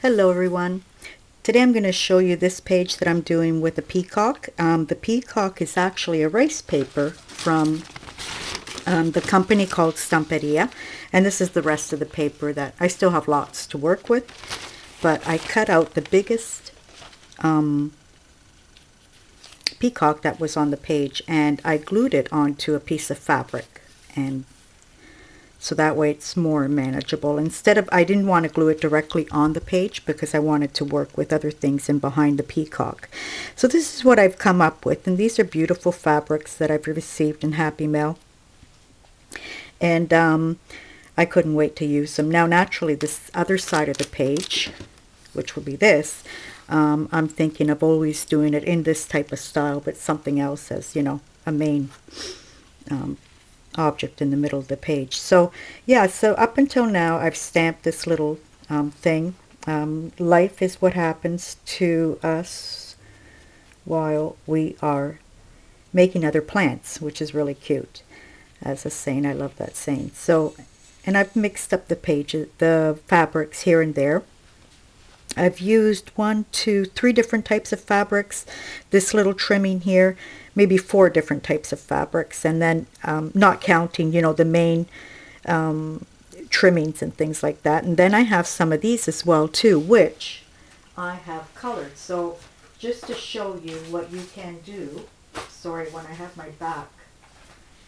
Hello everyone. Today I'm going to show you this page that I'm doing with a peacock. The peacock is actually a rice paper from the company called Stamperia, and this is the rest of the paper that I still have lots to work with, but I cut out the biggest peacock that was on the page and I glued it onto a piece of fabric, and so that way it's more manageable. I didn't want to glue it directly on the page because I wanted to work with other things in behind the peacock. So this is what I've come up with, and these are beautiful fabrics that I've received in Happy Mail, and I couldn't wait to use them. Now naturally this other side of the page, which will be this, I'm thinking of always doing it in this type of style, but something else as, you know, a main object in the middle of the page. So yeah, so up until now I've stamped this little thing. Life is what happens to us while we are making other plants, which is really cute. As a saying, I love that saying. So, and I've mixed up the pages, the fabrics here and there. I've used 1, 2, 3 different types of fabrics, this little trimming here, maybe 4 different types of fabrics, and then not counting, you know, the main trimmings and things like that. And then I have some of these as well too, which I have colored. So just to show you what you can do, sorry, when I have my back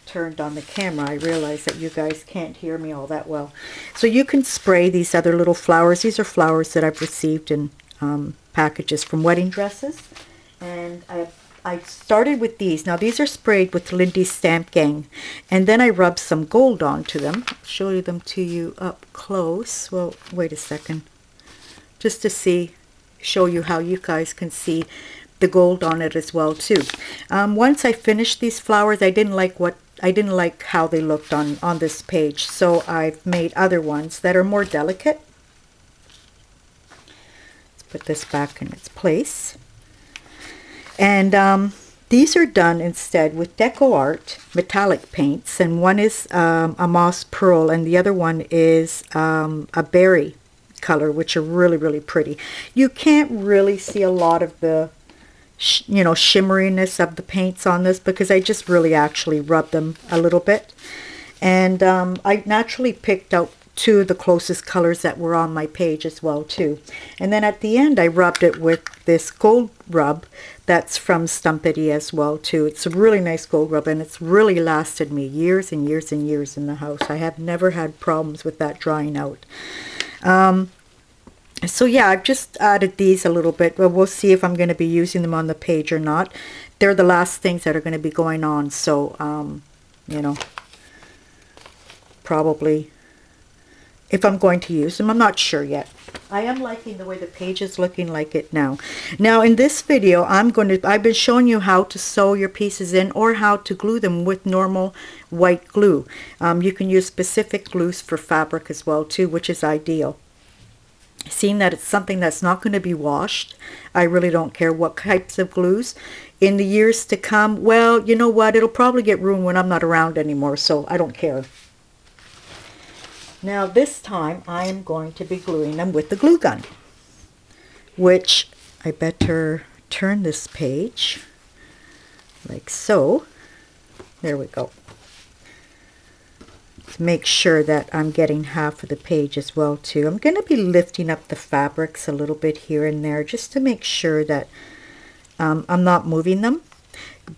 turned on the camera, I realize that you guys can't hear me all that well. So you can spray these other little flowers. These are flowers that I've received in packages from wedding dresses, and I started with these. Now these are sprayed with Lindy's Stamp Gang, and then I rubbed some gold onto them. I'll show them to you up close. Well, wait a second, just to show you how you guys can see the gold on it as well too. Once I finished these flowers, I didn't like how they looked on this page, so I've made other ones that are more delicate. Let's put this back in its place. And these are done instead with deco art metallic paints, and one is a moss pearl and the other one is a berry color, which are really, really pretty. You can't really see a lot of the shimmeriness of the paints on this because I just really actually rubbed them a little bit, and I naturally picked out 2 of the closest colors that were on my page as well too. And then at the end I rubbed it with this gold rub that's from Stamperia as well too. It's a really nice gold rub, and it's really lasted me years and years and years in the house. I have never had problems with that drying out. So yeah, I've just added these a little bit, but we'll see if I'm going to be using them on the page or not. They're the last things that are going to be going on, so you know, probably if I'm going to use them, I'm not sure yet. I am liking the way the page is looking like it now. Now in this video, I've been showing you how to sew your pieces in or how to glue them with normal white glue. You can use specific glues for fabric as well too, which is ideal. Seeing that it's something that's not going to be washed, I really don't care what types of glues. In the years to come, well, you know what, it'll probably get ruined when I'm not around anymore, so I don't care. Now this time I am going to be gluing them with the glue gun, which I better turn this page like so. There we go. To make sure that I'm getting half of the page as well too. I'm going to be lifting up the fabrics a little bit here and there just to make sure that I'm not moving them,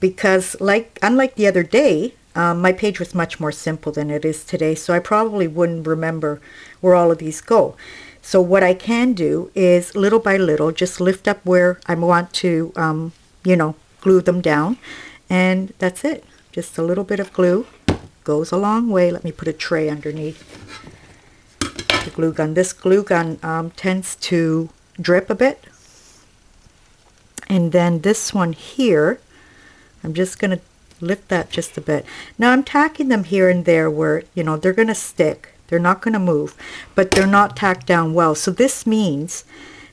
because unlike the other day, my page was much more simple than it is today, so I probably wouldn't remember where all of these go. So what I can do is little by little just lift up where I want to you know, glue them down, and that's it. Just a little bit of glue goes a long way. Let me put a tray underneath the glue gun. This glue gun tends to drip a bit, and then this one here, I'm just going to lift that just a bit. Now I'm tacking them here and there where, you know, they're going to stick. They're not going to move, but they're not tacked down well. So this means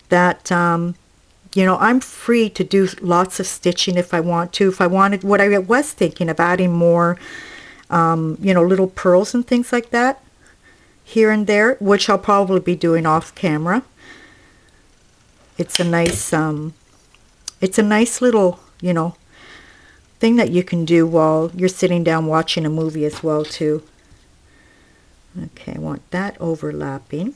that you know, I'm free to do lots of stitching if I want to. If I wanted, what I was thinking of adding more you know, little pearls and things like that here and there, which I'll probably be doing off camera. it's a nice little, you know, thing that you can do while you're sitting down watching a movie as well too. Okay, I want that overlapping.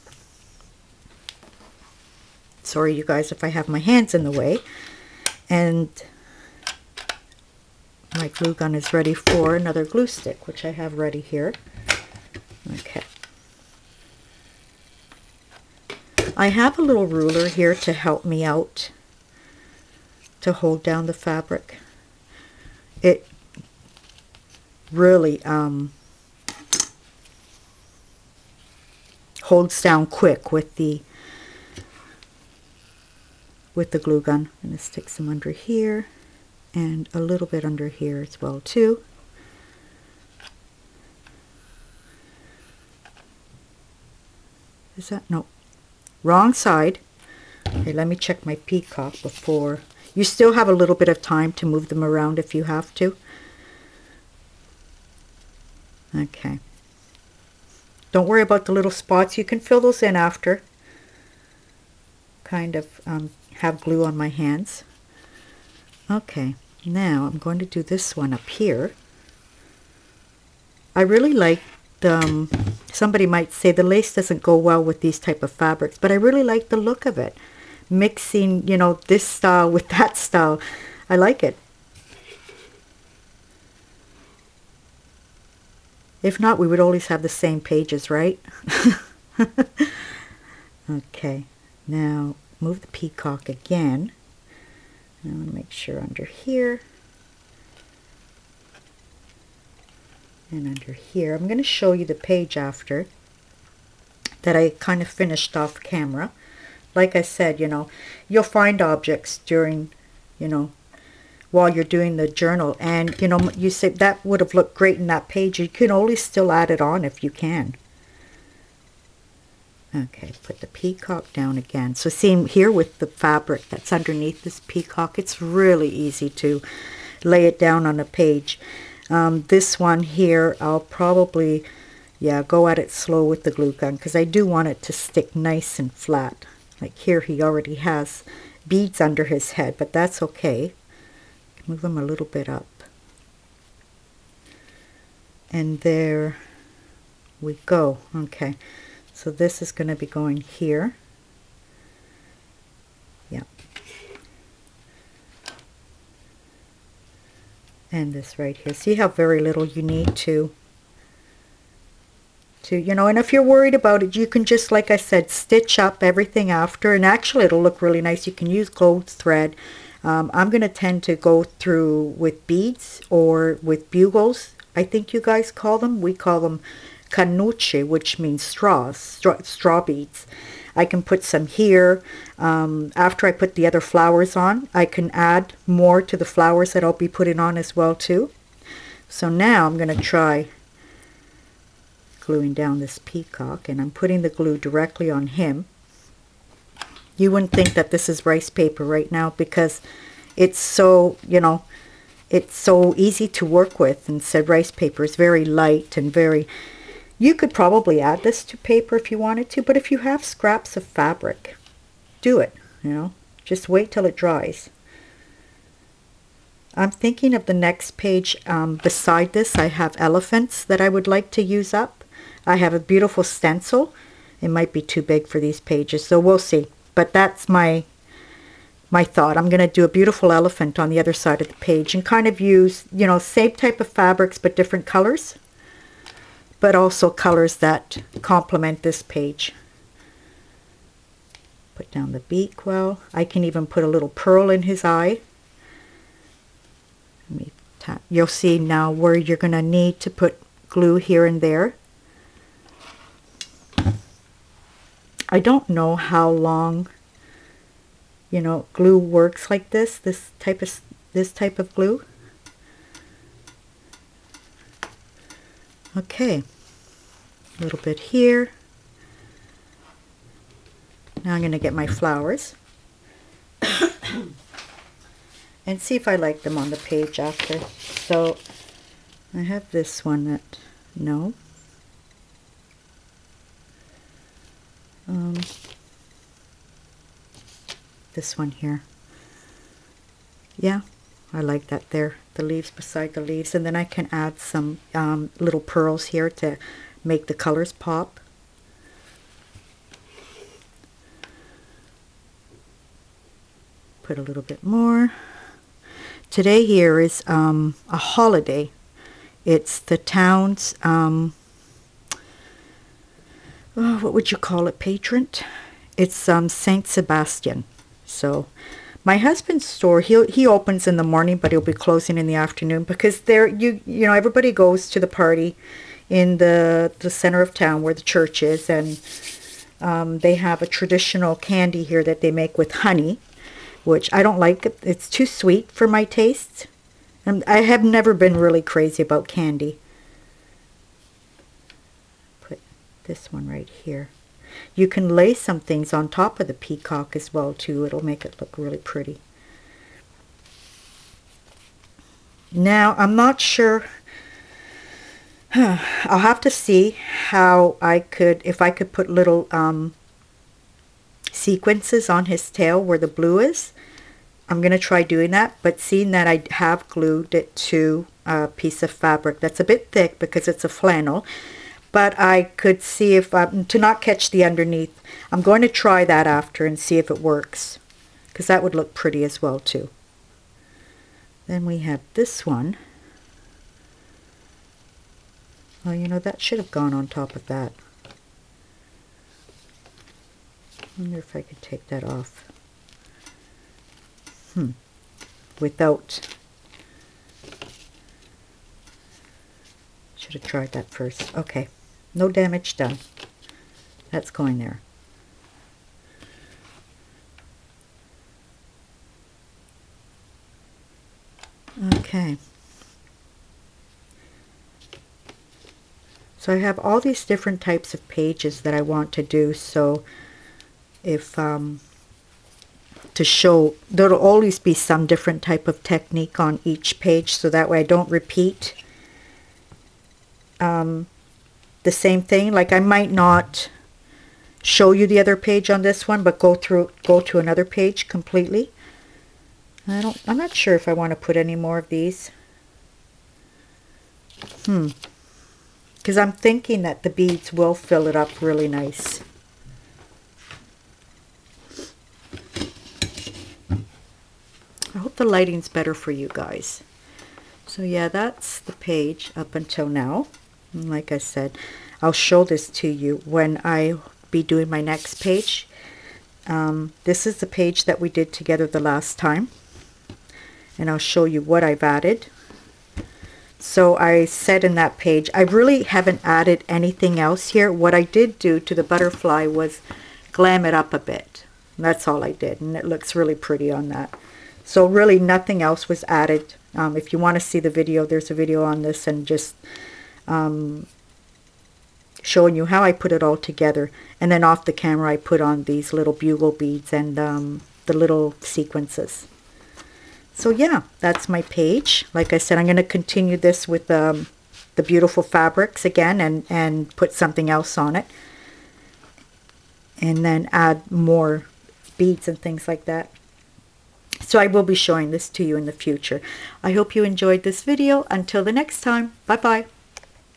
Sorry you guys if I have my hands in the way. And my glue gun is ready for another glue stick, which I have ready here. Okay. I have a little ruler here to help me out to hold down the fabric. It really holds down quick with the glue gun. I'm going to stick some under here and a little bit under here as well too. Is that, no, wrong side. Okay, let me check my Peacock before. You still have a little bit of time to move them around if you have to. Okay. Don't worry about the little spots. You can fill those in after. Kind of have glue on my hands. Okay, now I'm going to do this one up here. I really like the, somebody might say the lace doesn't go well with these type of fabrics, but I really like the look of it. Mixing, you know, this style with that style. I like it. If not, we would always have the same pages, right? Okay, now move the Peacock again. I want to make sure under here and under here. I'm going to show you the page after that I kind of finished off camera. Like I said, you know, you'll find objects during, you know, while you're doing the journal, and you know, you said that would have looked great in that page. You can always still add it on if you can. Okay, put the Peacock down again. So see here with the fabric that's underneath this Peacock, it's really easy to lay it down on a page. This one here, I'll probably, yeah, go at it slow with the glue gun because I do want it to stick nice and flat. Like here he already has beads under his head, but that's okay. Move them a little bit up. And there we go. Okay. So this is going to be going here. Yeah. And this right here. See how very little you need to, you know, and if you're worried about it, you can just, like I said, stitch up everything after, and actually it'll look really nice. You can use gold thread. I'm going to tend to go through with beads or with bugles, I think you guys call them. We call them canucci, which means straw beads. I can put some here. After I put the other flowers on, I can add more to the flowers that I'll be putting on as well too. So now I'm going to try gluing down this Peacock, and I'm putting the glue directly on him. You wouldn't think that this is rice paper right now because it's so, you know, it's so easy to work with, and said rice paper is very light and very, you could probably add this to paper if you wanted to, but if you have scraps of fabric, do it, you know, just wait till it dries. I'm thinking of the next page. Beside this, I have elephants that I would like to use up. I have a beautiful stencil. It might be too big for these pages, so we'll see. But that's my thought. I'm going to do a beautiful elephant on the other side of the page and kind of use, you know, same type of fabrics but different colors, but also colors that complement this page. Put down the beak well. I can even put a little pearl in his eye. Let me tap. You'll see now where you're going to need to put glue here and there. I don't know how long, you know, glue works like this type of glue. Okay, a little bit here. Now I'm going to get my flowers and see if I like them on the page after. So I have this one that, no. This one here. Yeah, I like that there. The leaves beside the leaves. And then I can add some little pearls here to make the colors pop. Put a little bit more. Today here is a holiday. It's the town's, what would you call it, patron? It's Saint Sebastian. So my husband's store, he opens in the morning, but he'll be closing in the afternoon because there you know everybody goes to the party in the center of town where the church is, and they have a traditional candy here that they make with honey, which I don't like. It's too sweet for my taste. I have never been really crazy about candy. Put this one right here. You can lay some things on top of the peacock as well too. It'll make it look really pretty. Now I'm not sure. I'll have to see how if I could put little sequences on his tail where the blue is. I'm going to try doing that, but seeing that I have glued it to a piece of fabric that's a bit thick because it's a flannel, but I could see if to not catch the underneath. I'm going to try that after and see if it works, because that would look pretty as well too. Then we have this one. Oh, you know, that should have gone on top of that. I wonder if I could take that off. Without. Should have tried that first. Okay. No damage done. That's going there. Okay. So I have all these different types of pages that I want to do. So if to show, there'll always be some different type of technique on each page, so that way I don't repeat the same thing. Like I might not show you the other page on this one, but go to another page completely. I'm not sure if I want to put any more of these. Because I'm thinking that the beads will fill it up really nice. I hope the lighting's better for you guys. So yeah, that's the page up until now. And like I said, I'll show this to you when I be doing my next page. This is the page that we did together the last time, and I'll show you what I've added. So I said in that page, I really haven't added anything else here. What I did do to the butterfly was glam it up a bit. That's all I did, and it looks really pretty on that. So really nothing else was added. If you want to see the video, there's a video on this, and just showing you how I put it all together. And then off the camera I put on these little bugle beads and the little sequences. So yeah, that's my page. Like I said, I'm going to continue this with the beautiful fabrics again, and put something else on it. And then add more beads and things like that. So I will be showing this to you in the future. I hope you enjoyed this video. Until the next time, bye-bye.